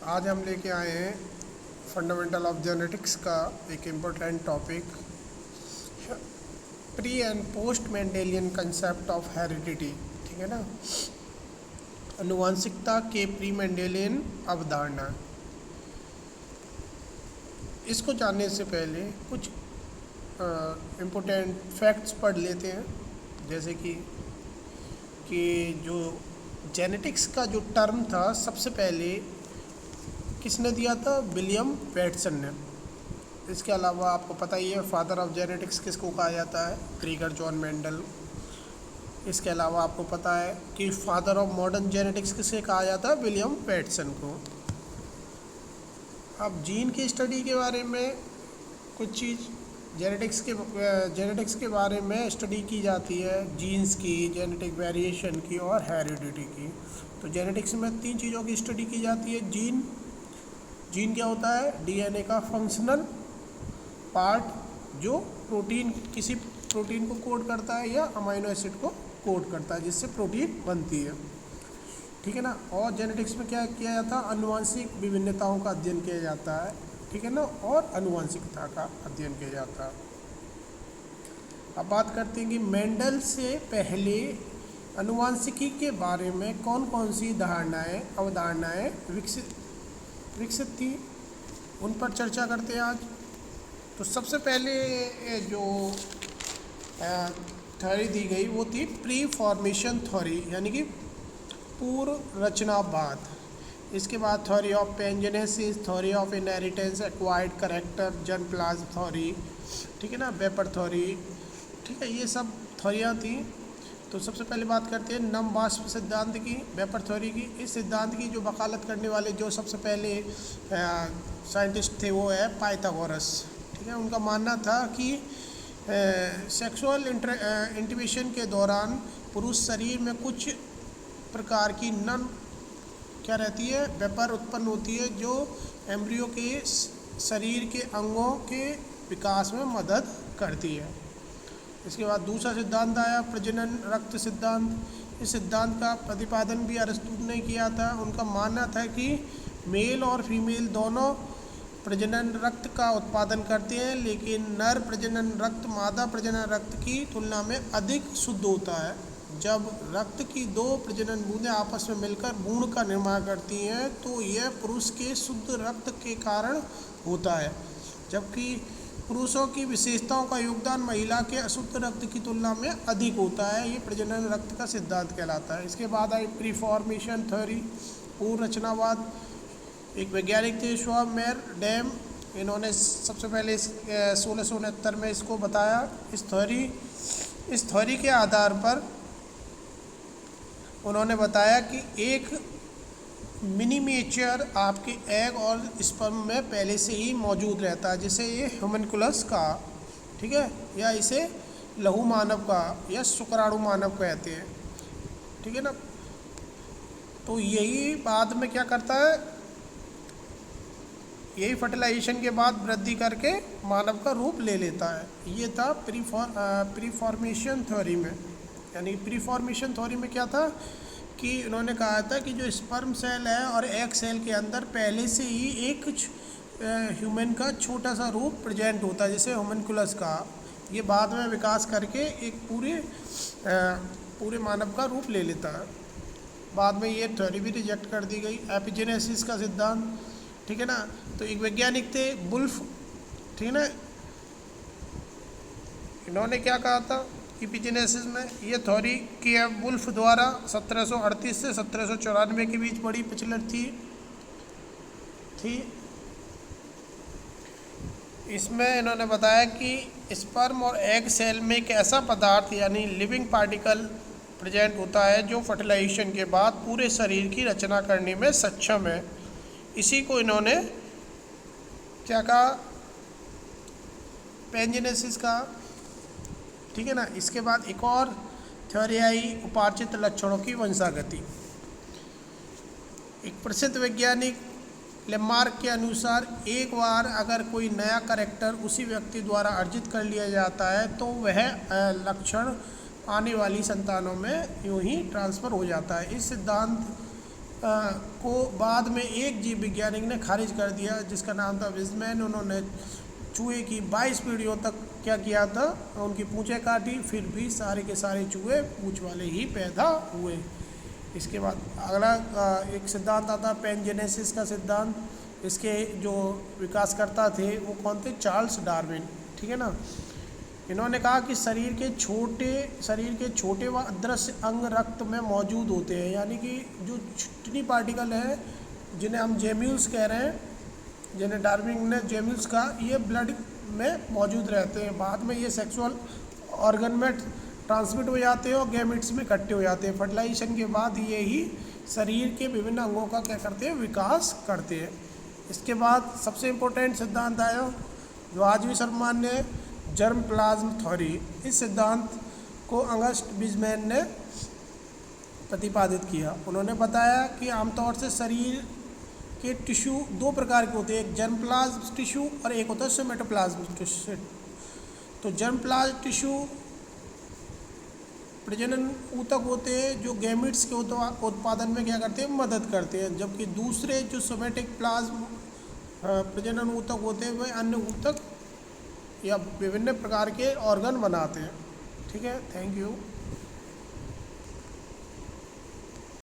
आज हम लेके आए हैं फंडामेंटल ऑफ जेनेटिक्स का एक important topic, pre and post Mendelian concept of heredity. ठीक है ना, आनुवंशिकता के प्री मेंडेलियन अवधारणा। इसको जानने से पहले कुछ इम्पोर्टेंट फैक्ट्स पढ़ लेते हैं, जैसे कि जो जेनेटिक्स का जो टर्म था सबसे पहले किसने दिया था? विलियम पेटसन ने। इसके अलावा आपको पता ही है फादर ऑफ जेनेटिक्स किसको कहा जाता है? Krieger John Mendel. इसके अलावा आपको पता है कि फादर ऑफ मॉडर्न जेनेटिक्स किसे कहा जाता है? विलियम पेटसन को। अब जीन की स्टडी के बारे में कुछ चीज़ जेनेटिक्स के बारे में स्टडी की जाती है, जीन्स की, जेनेटिक वेरिएशन की और हेरिडिटी की। तो जेनेटिक्स में 3 चीज़ों की स्टडी की जाती है। जीन क्या होता है? डीएनए का फंक्शनल पार्ट जो किसी प्रोटीन को कोड करता है या अमाइनो एसिड को कोड करता है जिससे प्रोटीन बनती है। ठीक है ना। और जेनेटिक्स में क्या किया जाता है? आनुवंशिक विभिन्नताओं का अध्ययन किया जाता है। ठीक है ना, और आनुवंशिकता का अध्ययन किया जाता है। अब बात करते हैं कि मेंडल से पहले आनुवंशिकी के बारे में कौन कौन सी अवधारणाएं विकसित थी, उन पर चर्चा करते हैं आज। तो सबसे पहले जो थ्योरी दी गई वो थी प्री फॉर्मेशन थ्योरी, यानी कि पूर्व रचनावाद। इसके बाद theory of pangenesis, theory of inheritance, acquired character, germplasm theory, ठीक है ना, वेपर थ्योरी। ठीक है, ये सब थ्योरियाँ थी। तो सबसे पहले बात करते हैं नम वाष्प सिद्धांत की, वेपर थ्योरी की। इस सिद्धांत की जो वकालत करने वाले जो सबसे पहले साइंटिस्ट थे वो है पाइथागोरस। ठीक है, उनका मानना था कि सेक्सुअल इंटिमेशन के दौरान पुरुष शरीर में कुछ प्रकार की क्या रहती है? वेपर उत्पन्न होती है जो एम्ब्रियो के शरीर के अंगों के विकास में मदद करती है। इसके बाद दूसरा सिद्धांत आया प्रजनन रक्त सिद्धांत। इस सिद्धांत का प्रतिपादन भी अरिस्टो ने किया था। उनका मानना था कि मेल और फीमेल दोनों प्रजनन रक्त का उत्पादन करते हैं, लेकिन नर प्रजनन रक्त मादा प्रजनन रक्त की तुलना में अधिक शुद्ध होता है। जब रक्त की 2 प्रजनन बूंदें आपस में मिलकर भ्रूण का निर्माण करती हैं तो यह पुरुष के शुद्ध रक्त के कारण होता है, जबकि पुरुषों की विशेषताओं का योगदान महिला के अशुद्ध रक्त की तुलना में अधिक होता है। ये प्रजनन रक्त का सिद्धांत कहलाता है। इसके बाद आई प्रीफॉर्मेशन थ्योरी, पूर्व रचनावाद। एक वैज्ञानिक थे श्वामेर डैम, इन्होंने सबसे पहले 1669 में इसको बताया। इस थ्योरी के आधार पर उन्होंने बताया कि एक मिनीमेचर आपके एग और स्पर्म में पहले से ही मौजूद रहता है, जिसे ये ह्यूमनकुलस का, ठीक है, या इसे लघु मानव का या शुक्राणु मानव कहते हैं। ठीक है ना। तो यही बाद में क्या करता है? यही फर्टिलाइजेशन के बाद वृद्धि करके मानव का रूप ले लेता है। ये था प्रीफॉर्मेशन थ्योरी में। यानी प्रीफॉर्मेशन थ्योरी में क्या था कि उन्होंने कहा था कि जो स्पर्म सेल है और एग सेल के अंदर पहले से ही एक ह्यूमन का छोटा सा रूप प्रेजेंट होता है, जैसे ह्यूमनकुलस का। ये बाद में विकास करके एक पूरे मानव का रूप ले लेता है। बाद में ये थ्योरी भी रिजेक्ट कर दी गई। एपिजेनेसिस का सिद्धांत, ठीक है ना। तो एक वैज्ञानिक थे वुल्फ, ठीक है ना, इन्होंने क्या कहा था एपिजेनेसिस में? ये थ्योरी की है वुल्फ द्वारा 1738 से 1794 के बीच बड़ी प्रचलित थी। इसमें इन्होंने बताया कि स्पर्म और एग सेल में एक ऐसा पदार्थ यानी लिविंग पार्टिकल प्रेजेंट होता है जो फर्टिलाइजेशन के बाद पूरे शरीर की रचना करने में सक्षम है। इसी को इन्होंने क्या कहा? पैंजेनेसिस का। ठीक है ना। इसके बाद एक और थ्योरी आई उपार्जित लक्षणों की वंशागति। एक प्रसिद्ध वैज्ञानिक लेमार्क के अनुसार एक बार अगर कोई नया कैरेक्टर उसी व्यक्ति द्वारा अर्जित कर लिया जाता है तो वह लक्षण आने वाली संतानों में यूं ही ट्रांसफ़र हो जाता है। इस सिद्धांत को बाद में एक जीव वैज्ञानिक ने खारिज कर दिया जिसका नाम था विजमैन। उन्होंने चूहे की 22 पीढ़ियों तक क्या किया था, उनकी पूंछें काटी, फिर भी सारे के सारे चूहे पूंछ वाले ही पैदा हुए। इसके बाद अगला एक सिद्धांत आता है पैनजेनेसिस का सिद्धांत। इसके जो विकासकर्ता थे वो कौन थे, चार्ल्स डार्विन, ठीक है ना। इन्होंने कहा कि शरीर के छोटे व अदृश्य अंग रक्त में मौजूद होते हैं, यानी कि जो टिनी पार्टिकल है जिन्हें हम जेम्यूल्स कह रहे हैं, जिन्हें डार्विन ने जेम्यूल्स कहा, ये ब्लड में मौजूद रहते हैं। बाद में ये सेक्सुअल ऑर्गन में ट्रांसमिट हो जाते हैं और गैमेट्स में इकट्ठे हो जाते हैं। फर्टिलाइजेशन के बाद ये ही शरीर के विभिन्न अंगों का क्या करते हैं, विकास करते हैं। इसके बाद सबसे इम्पोर्टेंट सिद्धांत आया जो आज भी सर्वमान्य है, जर्म प्लाज्म थ्योरी। इस सिद्धांत को अगस्ट विजमैन ने प्रतिपादित किया। उन्होंने बताया कि आमतौर से शरीर के टिश्यू दो प्रकार के होते हैं, एक जर्म प्लाज्म टिश्यू और एक होता है सोमेटोप्लाज्म टिश्यू। तो जर्म प्लाज्म टिश्यू प्रजनन ऊतक होते हैं जो गैमेट्स के उत्पादन में क्या करते हैं, मदद करते हैं, जबकि दूसरे जो सोमेटिक प्लाज्म प्रजनन ऊतक होते हैं वह अन्य ऊतक या विभिन्न प्रकार के ऑर्गन बनाते हैं। ठीक है, थैंक यू।